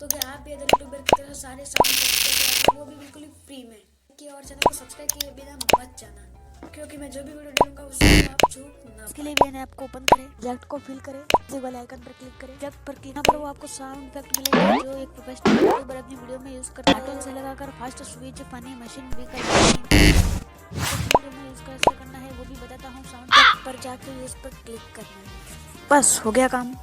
तो क्या आप भी अदर यूट्यूबर की तरह सारे साउंड इफेक्ट वो भी बिल्कुल ही फ्री में कि और चैनल को सब्सक्राइब किए बिना मत जाना, क्योंकि मैं जो भी वीडियो डालूंगा उसको आप चूक ना। इसके लिए भी ऐप को ओपन करें, इफेक्ट को फिल करें, इसी वाले आइकन पर क्लिक करें, इफेक्ट पर क्लिक पर वो आपको साउंड इफेक्ट मिलेगा जो एक प्रोफेशनल यूट्यूबर अपनी वीडियो में यूज करता है। कार्टून से लगाकर fast switch funny machine vehicle use कैसे करना है वो भी बताता हूँ। साउंड पर जाके इस पर क्लिक करना है, बस हो गया काम।